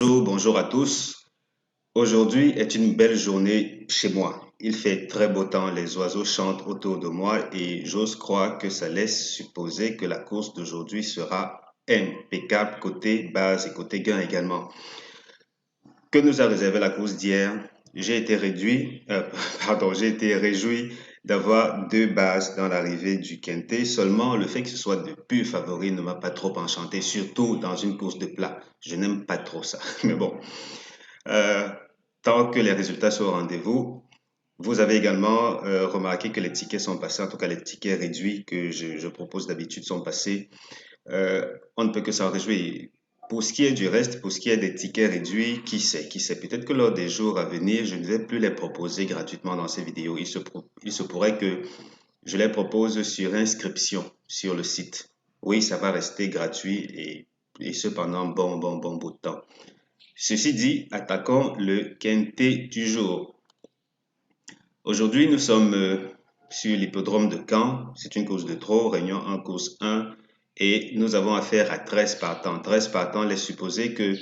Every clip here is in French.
Bonjour à tous. Aujourd'hui est une belle journée chez moi. Il fait très beau temps, les oiseaux chantent autour de moi et j'ose croire que ça laisse supposer que la course d'aujourd'hui sera impeccable côté base et côté gain également. Que nous a réservé la course d'hier? J'ai été réjoui d'avoir deux bases dans l'arrivée du Quintet. Seulement, le fait que ce soit de purs favoris ne m'a pas trop enchanté, surtout dans une course de plat. Je n'aime pas trop ça. Mais bon, euh, tant que les résultats sont au rendez-vous, vous avez également remarqué que les tickets sont passés, en tout cas les tickets réduits que je propose d'habitude sont passés. On ne peut que s'en réjouir. Pour ce qui est du reste, pour ce qui est des tickets réduits, qui sait, peut-être que lors des jours à venir, je ne vais plus les proposer gratuitement dans ces vidéos. Il se pourrait que je les propose sur inscription sur le site. Oui, ça va rester gratuit et cependant bon bout de temps. Ceci dit, attaquons le quintet du jour. Aujourd'hui, nous sommes sur l'hippodrome de Caen. C'est une course de trot, réunion en course 1. Et nous avons affaire à 13 partants. 13 partants laisse supposer que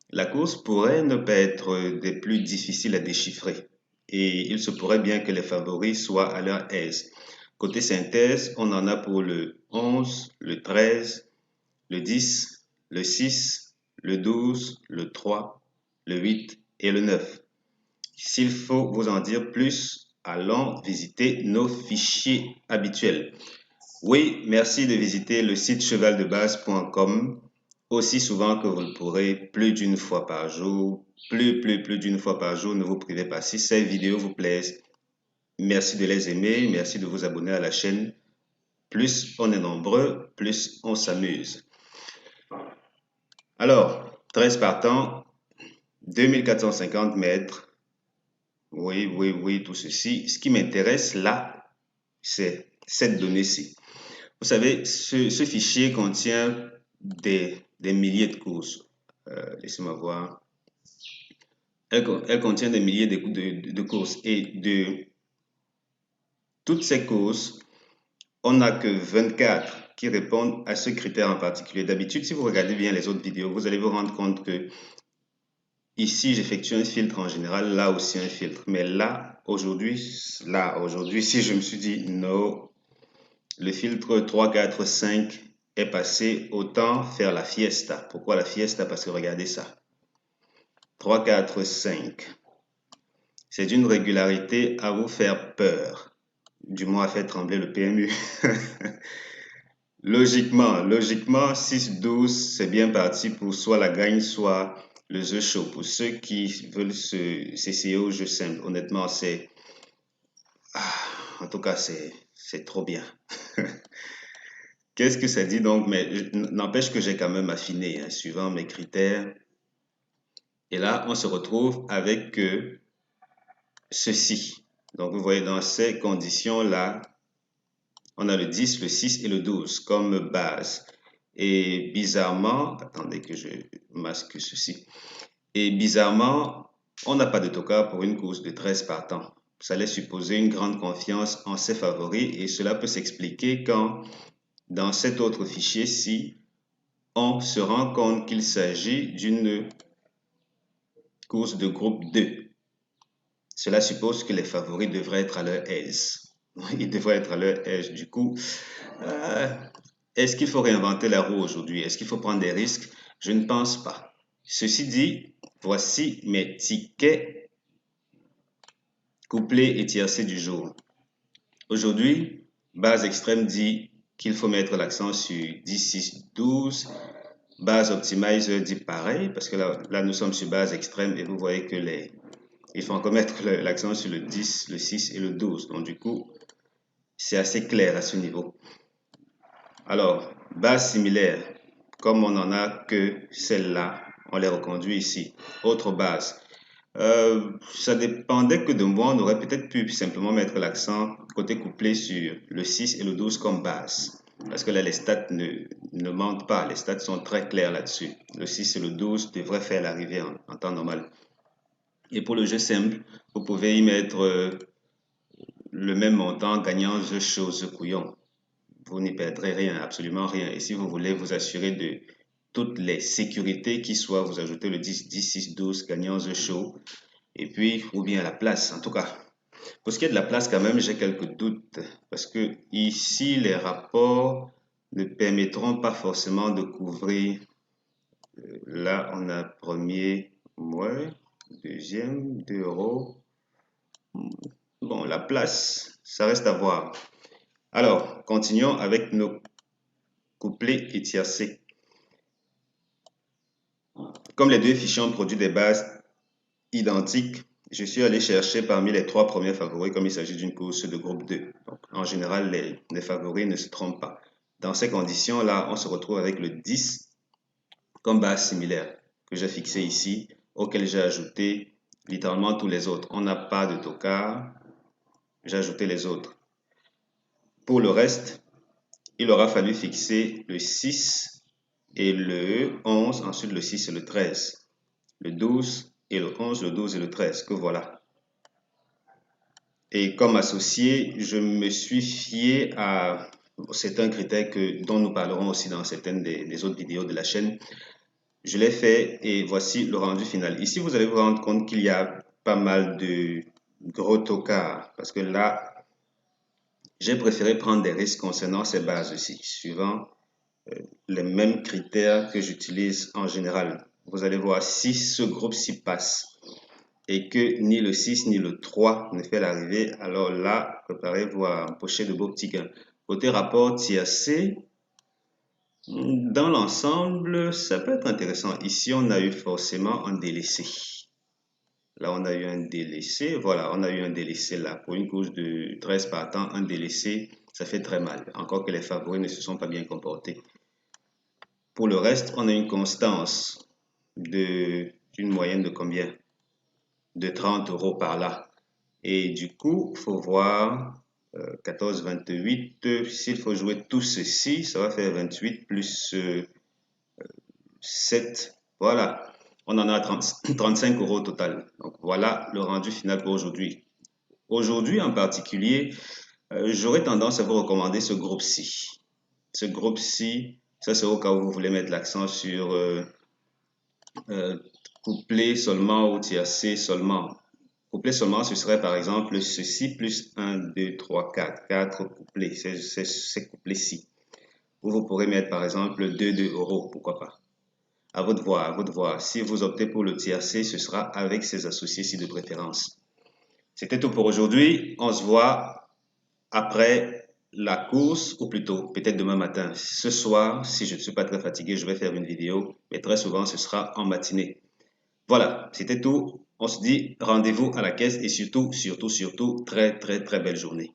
la course pourrait ne pas être des plus difficiles à déchiffrer. Et il se pourrait bien que les favoris soient à leur aise. Côté synthèse, on en a pour le 11, le 13, le 10, le 6, le 12, le 3, le 8 et le 9. S'il faut vous en dire plus, allons visiter nos fichiers habituels. Oui, merci de visiter le site chevaldebase.com aussi souvent que vous le pourrez, plus d'une fois par jour. Plus d'une fois par jour, ne vous privez pas. Si ces vidéos vous plaisent, merci de les aimer, merci de vous abonner à la chaîne. Plus on est nombreux, plus on s'amuse. Alors, 13 partants, 2450 mètres. Oui, tout ceci. Ce qui m'intéresse là, c'est cette donnée-ci. Vous savez, ce fichier contient des milliers de courses. Laissez-moi voir. Elle contient des milliers de courses. Et de toutes ces courses, on n'a que 24 qui répondent à ce critère en particulier. D'habitude, si vous regardez bien les autres vidéos, vous allez vous rendre compte que ici, j'effectue un filtre en général, là aussi un filtre. Mais aujourd'hui, si je me suis dit non, le filtre 3, 4, 5 est passé, autant faire la fiesta. Pourquoi la fiesta? Parce que regardez ça. 3, 4, 5. C'est d'une régularité à vous faire peur. Du moins à faire trembler le PMU. Logiquement, 6, 12, c'est bien parti pour soit la gagne, soit le jeu chaud. Pour ceux qui veulent s'essayer au jeu simple, honnêtement, en tout cas, c'est trop bien. Qu'est-ce que ça dit donc? Mais n'empêche que j'ai quand même affiné, hein, suivant mes critères. Et là, on se retrouve avec ceci. Donc, vous voyez, dans ces conditions-là, on a le 10, le 6 et le 12 comme base. Et bizarrement, attendez que je masque ceci. Et bizarrement, on n'a pas de tocard pour une course de 13 partants. Ça laisse supposer une grande confiance en ses favoris et cela peut s'expliquer quand, dans cet autre fichier-ci, on se rend compte qu'il s'agit d'une course de groupe 2. Cela suppose que les favoris devraient être à leur aise. Ils devraient être à leur aise. Du coup, est-ce qu'il faut réinventer la roue aujourd'hui? Est-ce qu'il faut prendre des risques? Je ne pense pas. Ceci dit, voici mes tickets couplés et tiercés du jour. Aujourd'hui, base extrême dit qu'il faut mettre l'accent sur 10, 6, 12. Base optimizer dit pareil, parce que là nous sommes sur base extrême et vous voyez que il faut encore mettre l'accent sur le 10, le 6 et le 12. Donc du coup, c'est assez clair à ce niveau. Alors, base similaire, comme on n'en a que celle-là, on les reconduit ici. Autre base. Ça dépendait que de moi, on aurait peut-être pu simplement mettre l'accent côté couplé sur le 6 et le 12 comme base. Parce que là, les stats ne mentent pas. Les stats sont très clairs là-dessus. Le 6 et le 12 devraient faire l'arrivée en temps normal. Et pour le jeu simple, vous pouvez y mettre le même montant gagnant jeu chaud, jeu couillon. Vous n'y perdrez rien, absolument rien. Et si vous voulez vous assurer toutes les sécurités qui soient. Vous ajoutez le 10, 10, 6, 12, gagnant The Show. Et puis, ou bien la place, en tout cas. Pour ce qui est de la place, quand même, j'ai quelques doutes. Parce que ici, les rapports ne permettront pas forcément de couvrir. Là, on a premier, ouais, deuxième, 2 euros. Bon, la place, ça reste à voir. Alors, continuons avec nos couplets et tiercés. Comme les deux fichiers ont produit des bases identiques, je suis allé chercher parmi les 3 premiers favoris comme il s'agit d'une course de groupe 2. Donc, en général, les favoris ne se trompent pas. Dans ces conditions-là, on se retrouve avec le 10 comme base similaire que j'ai fixé ici, auquel j'ai ajouté littéralement tous les autres. On n'a pas de tocard, j'ai ajouté les autres. Pour le reste, il aura fallu fixer le 6 et le 11, ensuite le 6 et le 13, le 12 et le 11, le 12 et le 13, que voilà. Et comme associé, je me suis fié à certains critères dont nous parlerons aussi dans certaines des autres vidéos de la chaîne. Je l'ai fait et voici le rendu final. Ici, vous allez vous rendre compte qu'il y a pas mal de gros tocards parce que là, j'ai préféré prendre des risques concernant ces bases-ci, suivant les mêmes critères que j'utilise en général. Vous allez voir, si ce groupe-ci passe et que ni le 6 ni le 3 ne fait l'arrivée, alors là, préparez-vous à empocher de beaux petits gains. Côté rapport tiercé, dans l'ensemble, ça peut être intéressant. Ici, on a eu forcément un délaissé. Là, on a eu un délaissé. Voilà, on a eu un délaissé là. Pour une course de 13 partants, un délaissé, ça fait très mal. Encore que les favoris ne se sont pas bien comportés. Pour le reste, on a une constance d'une moyenne de combien? De 30 euros par là. Et du coup, il faut voir 14, 28. S'il faut jouer tout ceci, ça va faire 28 plus 7. Voilà. On en a 35 euros au total. Donc voilà le rendu final pour aujourd'hui. Aujourd'hui en particulier, j'aurais tendance à vous recommander ce groupe-ci. Ce groupe-ci, ça c'est au cas où vous voulez mettre l'accent sur couplet seulement ou tiercé seulement. Couplet seulement, ce serait par exemple ceci plus 1, 2, 3, 4. 4 couplets, c'est couplet-ci. Ou vous pourrez mettre par exemple 2 euros, pourquoi pas. À votre voix, à votre voix. Si vous optez pour le tiercé, ce sera avec ses associés-ci de préférence. C'était tout pour aujourd'hui. On se voit après la course, ou plutôt peut-être demain matin. Ce soir, si je ne suis pas très fatigué, je vais faire une vidéo, mais très souvent, ce sera en matinée. Voilà, c'était tout. On se dit rendez-vous à la caisse et surtout, très belle journée.